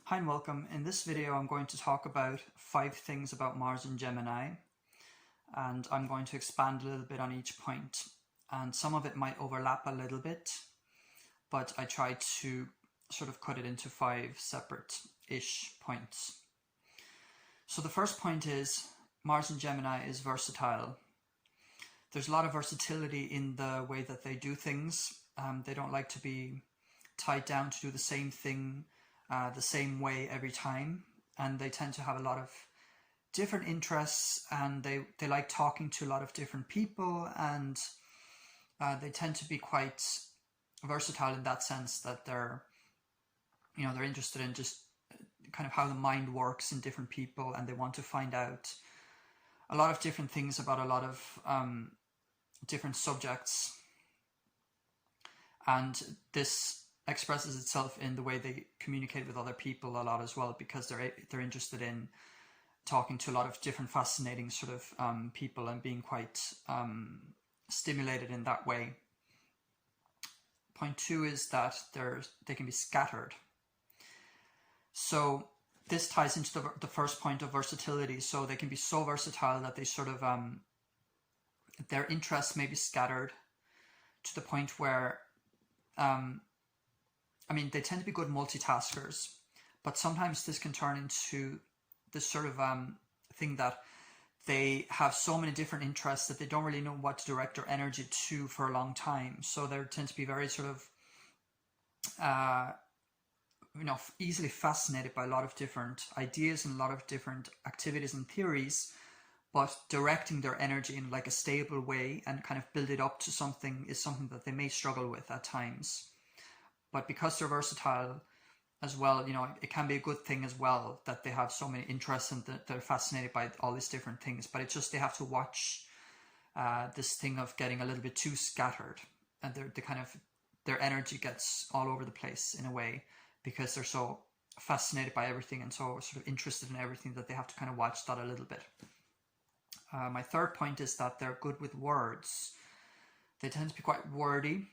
Hi and welcome. In this video I'm going to talk about 5 things about Mars and Gemini, and I'm going to expand a little bit on each point, and some of it might overlap a little bit, but I try to sort of cut it into 5 separate-ish points. So the first point is Mars and Gemini is versatile. There's a lot of versatility in the way that they do things. They don't like to be tied down to do the same thing the same way every time, and they tend to have a lot of different interests, and they like talking to a lot of different people, and they tend to be quite versatile in that sense that they're interested in just kind of how the mind works in different people, and they want to find out a lot of different things about a lot of different subjects, and this expresses itself in the way they communicate with other people a lot as well, because they're interested in talking to a lot of different fascinating sort of people and being quite stimulated in that way. Point 2 is that they can be scattered. So this ties into the first point of versatility. So they can be so versatile that they sort of their interests may be scattered to the point where they tend to be good multitaskers, but sometimes this can turn into this sort of thing that they have so many different interests that they don't really know what to direct their energy to for a long time. So they tend to be very sort of, easily fascinated by a lot of different ideas and a lot of different activities and theories, but directing their energy in like a stable way and kind of build it up to something is something that they may struggle with at times. But because they're versatile as well, it can be a good thing as well that they have so many interests and that they're fascinated by all these different things. But it's just they have to watch this thing of getting a little bit too scattered, and their energy gets all over the place in a way, because they're so fascinated by everything and so sort of interested in everything that they have to kind of watch that a little bit. My third point is that they're good with words. They tend to be quite wordy.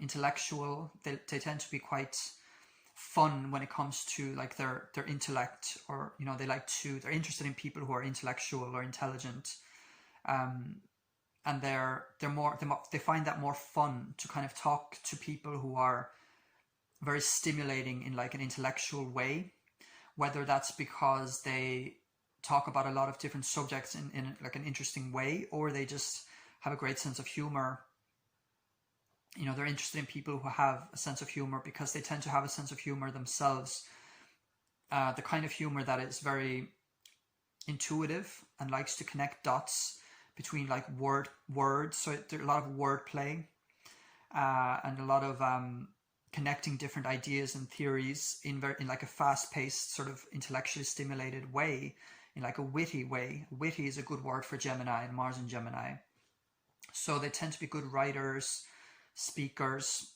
Intellectual. They tend to be quite fun when it comes to like their intellect, or they're interested in people who are intellectual or intelligent, and they find that more fun to kind of talk to people who are very stimulating in like an intellectual way, whether that's because they talk about a lot of different subjects in like an interesting way, or they just have a great sense of humor. They're interested in people who have a sense of humor because they tend to have a sense of humor themselves. The kind of humor that is very intuitive and likes to connect dots between like words. So there's a lot of wordplay and a lot of connecting different ideas and theories in like a fast-paced, sort of intellectually stimulated way, in like a witty way. Witty is a good word for Gemini and Mars and Gemini. So they tend to be good writers, speakers.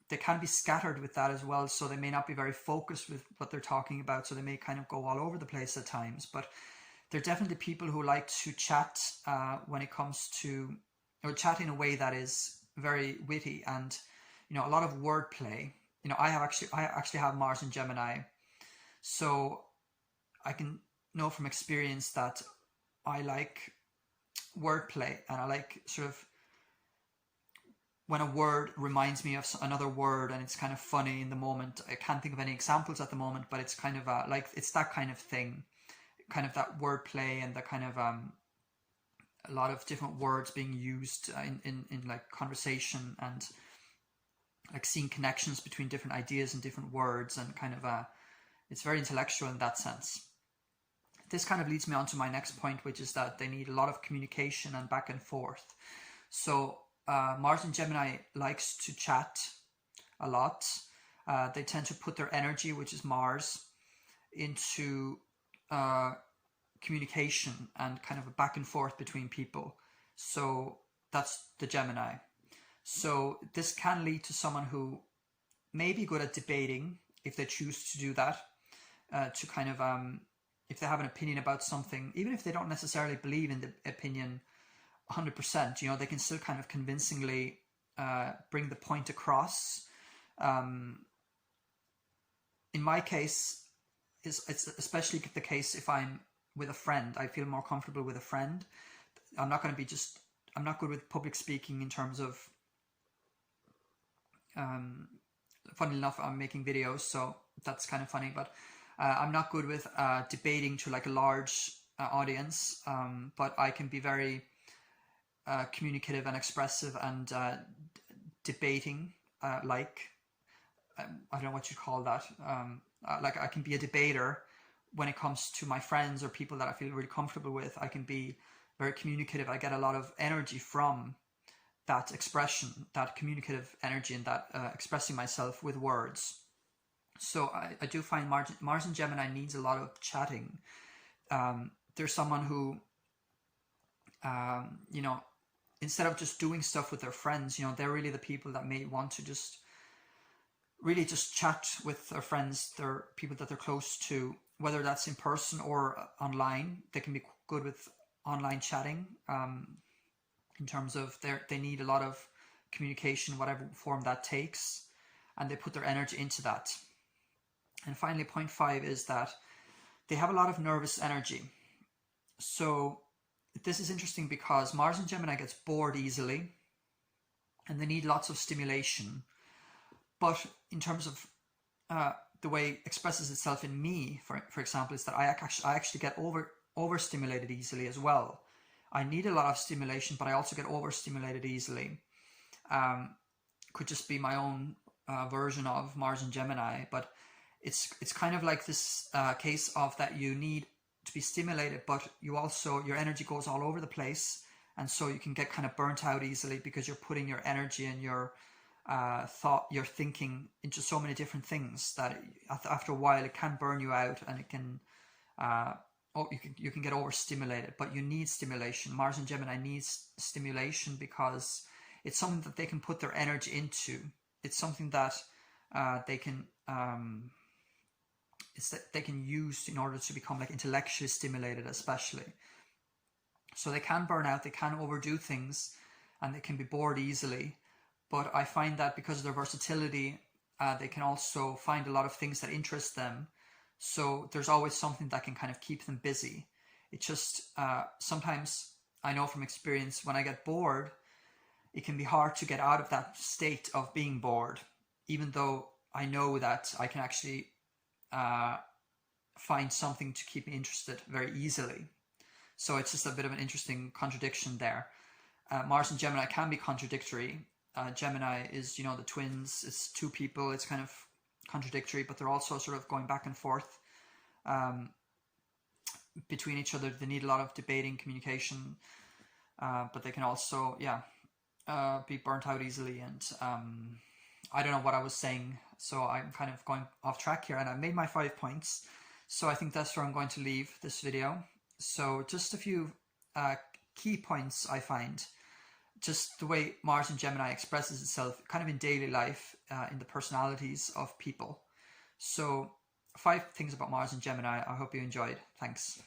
They can be scattered with that as well, so they may not be very focused with what they're talking about, so they may kind of go all over the place at times. But they're definitely people who like to chat when it comes to, or chat in a way that is very witty and a lot of wordplay. I actually have Mars and Gemini, so I can know from experience that I like wordplay, and I like sort of when a word reminds me of another word and it's kind of funny in the moment. I can't think of any examples at the moment, but it's kind of it's that kind of thing, kind of that wordplay, and the kind of a lot of different words being used in like conversation, and like seeing connections between different ideas and different words, and kind of it's very intellectual in that sense. This kind of leads me on to my next point, which is that they need a lot of communication and back and forth. So Mars and Gemini likes to chat a lot. They tend to put their energy, which is Mars, into communication and kind of a back and forth between people. So that's the Gemini. So this can lead to someone who may be good at debating, if they choose to do that, to kind of if they have an opinion about something, even if they don't necessarily believe in the opinion 100%, they can still kind of convincingly bring the point across in in my case, it's especially the case if I'm with a friend. I feel more comfortable with a friend. I'm not going to be I'm not good with public speaking in terms of, funnily enough, I'm making videos, so that's kind of funny, but I'm not good with debating to like a large audience, but I can be very communicative and expressive and debating, I don't know what you call that, like I can be a debater when it comes to my friends or people that I feel really comfortable with. I can be very communicative. I get a lot of energy from that expression, that communicative energy, and that expressing myself with words. So I do find Mars and Gemini needs a lot of chatting. There's someone who, you know, instead of just doing stuff with their friends, you know, they're really the people that may want to just really just chat with their friends, their people that they're close to, whether that's in person or online. They can be good with online chatting, in terms of they need a lot of communication, whatever form that takes, and they put their energy into that. And finally, point 5 is that they have a lot of nervous energy. So this is interesting because Mars and Gemini gets bored easily and they need lots of stimulation. But in terms of the way it expresses itself in me, for example, is that I actually get overstimulated easily as well. I need a lot of stimulation, but I also get overstimulated easily. Could just be my own version of Mars and Gemini, but it's kind of like this case of that you need to be stimulated, but you also, your energy goes all over the place, and so you can get kind of burnt out easily because you're putting your energy and your thought, your thinking into so many different things that after a while it can burn you out, and it can you can get overstimulated. But you need stimulation. Mars and Gemini needs stimulation because it's something that they can put their energy into. It's something that they can they can use in order to become like intellectually stimulated, especially. So they can burn out, they can overdo things, and they can be bored easily. But I find that because of their versatility, they can also find a lot of things that interest them. So there's always something that can kind of keep them busy. It just, sometimes I know from experience, when I get bored, it can be hard to get out of that state of being bored, even though I know that I can actually find something to keep me interested very easily. So it's just a bit of an interesting contradiction there. Mars and Gemini can be contradictory. Gemini is, you know, the twins. It's two people. It's kind of contradictory, but they're also sort of going back and forth between each other. They need a lot of debating, communication, but they can also, be burnt out easily. And I don't know what I was saying, so I'm kind of going off track here, and I made my 5 points. So I think that's where I'm going to leave this video. So just a few key points I find. Just the way Mars and Gemini expresses itself kind of in daily life, in the personalities of people. So 5 things about Mars and Gemini. I hope you enjoyed. Thanks.